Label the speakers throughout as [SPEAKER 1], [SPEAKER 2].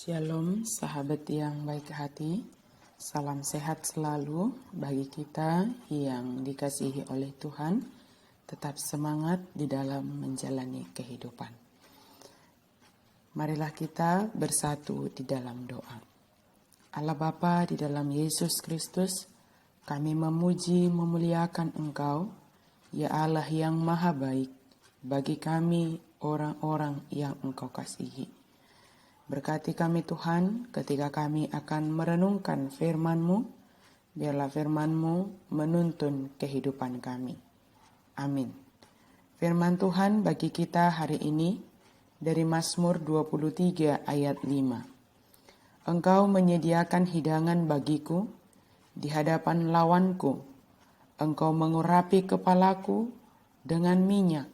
[SPEAKER 1] Shalom sahabat yang baik hati, salam sehat selalu bagi kita yang dikasihi oleh Tuhan, tetap semangat di dalam menjalani kehidupan. Marilah kita bersatu di dalam doa. Allah Bapa, di dalam Yesus Kristus, kami memuji memuliakan Engkau, ya Allah yang maha baik bagi kami orang-orang yang Engkau kasihi. Berkati kami Tuhan ketika kami akan merenungkan firman-Mu, biarlah firman-Mu menuntun kehidupan kami. Amin. Firman Tuhan bagi kita hari ini dari Mazmur 23 ayat 5. Engkau menyediakan hidangan bagiku di hadapan lawanku. Engkau mengurapi kepalaku dengan minyak,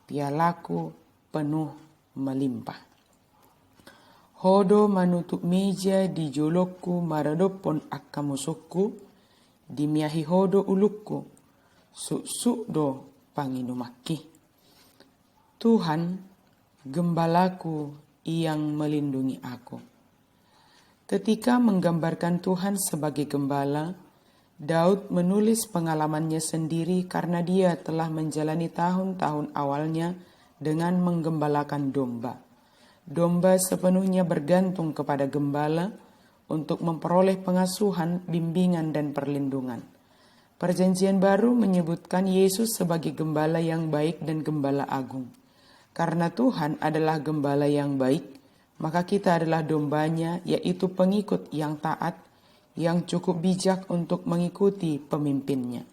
[SPEAKER 1] pialaku penuh melimpah. Hodo manutup meja di jolokku maradopon akka musuhku, dimiahi hodo ulukku, suk do panginumakki. Tuhan, gembalaku yang melindungi aku. Ketika menggambarkan Tuhan sebagai gembala, Daud menulis pengalamannya sendiri karena dia telah menjalani tahun-tahun awalnya dengan menggembalakan domba. Domba sepenuhnya bergantung kepada gembala untuk memperoleh pengasuhan, bimbingan, dan perlindungan. Perjanjian baru menyebutkan Yesus sebagai gembala yang baik dan gembala agung. Karena Tuhan adalah gembala yang baik, maka kita adalah dombanya, yaitu pengikut yang taat, yang cukup bijak untuk mengikuti pemimpinnya.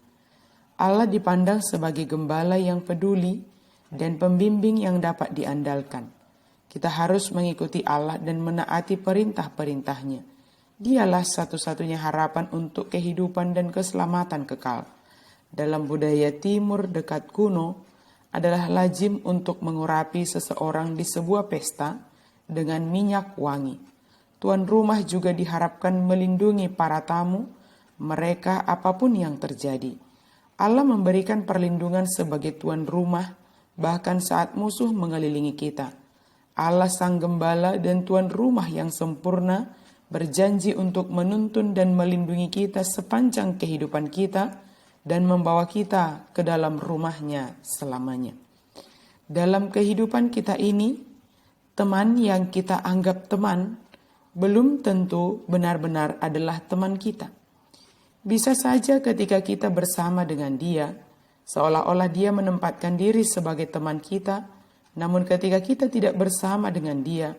[SPEAKER 1] Allah dipandang sebagai gembala yang peduli dan pembimbing yang dapat diandalkan. Kita harus mengikuti Allah dan menaati perintah-perintahnya. Dialah satu-satunya harapan untuk kehidupan dan keselamatan kekal. Dalam budaya timur dekat kuno, adalah lazim untuk mengurapi seseorang di sebuah pesta dengan minyak wangi. Tuan rumah juga diharapkan melindungi para tamu, mereka apapun yang terjadi. Allah memberikan perlindungan sebagai tuan rumah, bahkan saat musuh mengelilingi kita. Allah sang gembala dan tuan rumah yang sempurna berjanji untuk menuntun dan melindungi kita sepanjang kehidupan kita dan membawa kita ke dalam rumahnya selamanya. Dalam kehidupan kita ini, teman yang kita anggap teman belum tentu benar-benar adalah teman kita. Bisa saja ketika kita bersama dengan dia, seolah-olah dia menempatkan diri sebagai teman kita. Namun ketika kita tidak bersama dengan dia,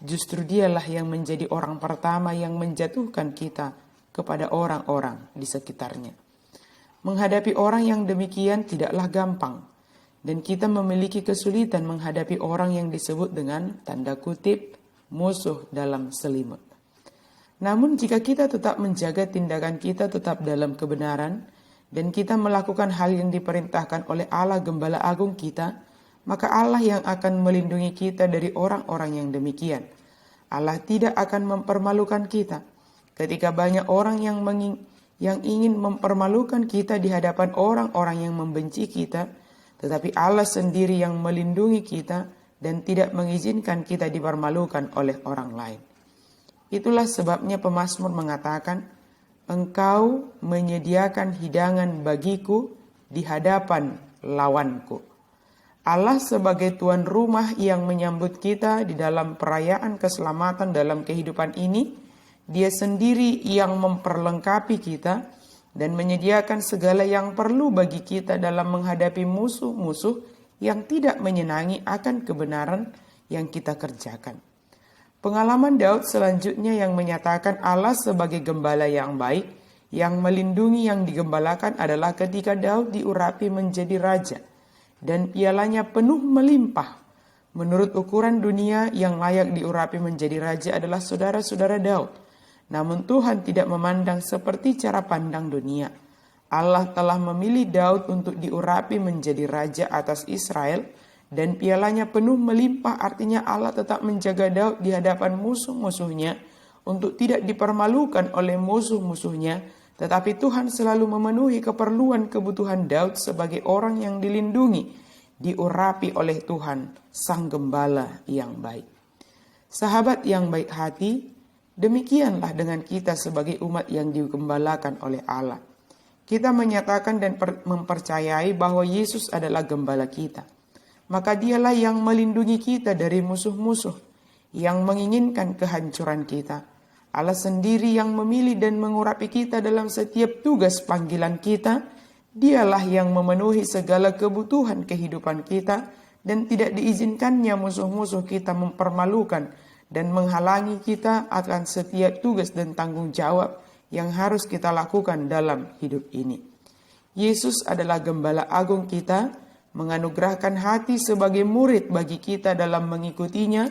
[SPEAKER 1] justru dialah yang menjadi orang pertama yang menjatuhkan kita kepada orang-orang di sekitarnya. Menghadapi orang yang demikian tidaklah gampang, dan kita memiliki kesulitan menghadapi orang yang disebut dengan tanda kutip musuh dalam selimut. Namun jika kita tetap menjaga tindakan kita tetap dalam kebenaran, dan kita melakukan hal yang diperintahkan oleh Allah Gembala Agung kita, maka Allah yang akan melindungi kita dari orang-orang yang demikian. Allah tidak akan mempermalukan kita. Ketika banyak orang yang ingin mempermalukan kita di hadapan orang-orang yang membenci kita, tetapi Allah sendiri yang melindungi kita dan tidak mengizinkan kita dipermalukan oleh orang lain. Itulah sebabnya pemazmur mengatakan, Engkau menyediakan hidangan bagiku di hadapan lawanku. Allah sebagai tuan rumah yang menyambut kita di dalam perayaan keselamatan dalam kehidupan ini, dia sendiri yang memperlengkapi kita dan menyediakan segala yang perlu bagi kita dalam menghadapi musuh-musuh yang tidak menyenangi akan kebenaran yang kita kerjakan. Pengalaman Daud selanjutnya yang menyatakan Allah sebagai gembala yang baik, yang melindungi yang digembalakan adalah ketika Daud diurapi menjadi raja. Dan pialanya penuh melimpah. Menurut ukuran dunia yang layak diurapi menjadi raja adalah saudara-saudara Daud. Namun Tuhan tidak memandang seperti cara pandang dunia. Allah telah memilih Daud untuk diurapi menjadi raja atas Israel. Dan pialanya penuh melimpah, artinya Allah tetap menjaga Daud di hadapan musuh-musuhnya untuk tidak dipermalukan oleh musuh-musuhnya. Tetapi Tuhan selalu memenuhi keperluan kebutuhan Daud sebagai orang yang dilindungi, diurapi oleh Tuhan, Sang Gembala yang baik. Sahabat yang baik hati, demikianlah dengan kita sebagai umat yang digembalakan oleh Allah. Kita menyatakan dan mempercayai bahwa Yesus adalah gembala kita. Maka dialah yang melindungi kita dari musuh-musuh yang menginginkan kehancuran kita. Allah sendiri yang memilih dan mengurapi kita dalam setiap tugas panggilan kita. Dialah yang memenuhi segala kebutuhan kehidupan kita dan tidak diizinkannya musuh-musuh kita mempermalukan dan menghalangi kita akan setiap tugas dan tanggung jawab yang harus kita lakukan dalam hidup ini. Yesus adalah gembala agung kita, menganugerahkan hati sebagai murid bagi kita dalam mengikutinya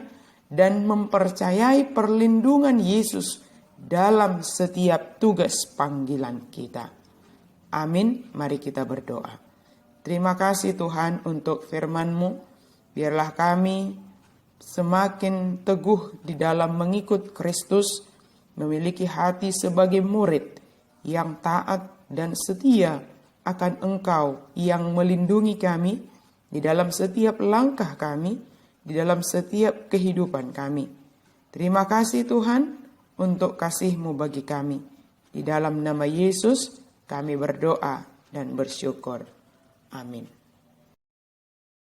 [SPEAKER 1] dan mempercayai perlindungan Yesus dalam setiap tugas panggilan kita. Amin, mari kita berdoa. Terima kasih Tuhan untuk firman-Mu. Biarlah kami semakin teguh di dalam mengikut Kristus, memiliki hati sebagai murid yang taat dan setia akan Engkau yang melindungi kami di dalam setiap langkah kami, di dalam setiap kehidupan kami. Terima kasih Tuhan untuk kasih-Mu bagi kami. Di dalam nama Yesus, kami berdoa dan bersyukur. Amin.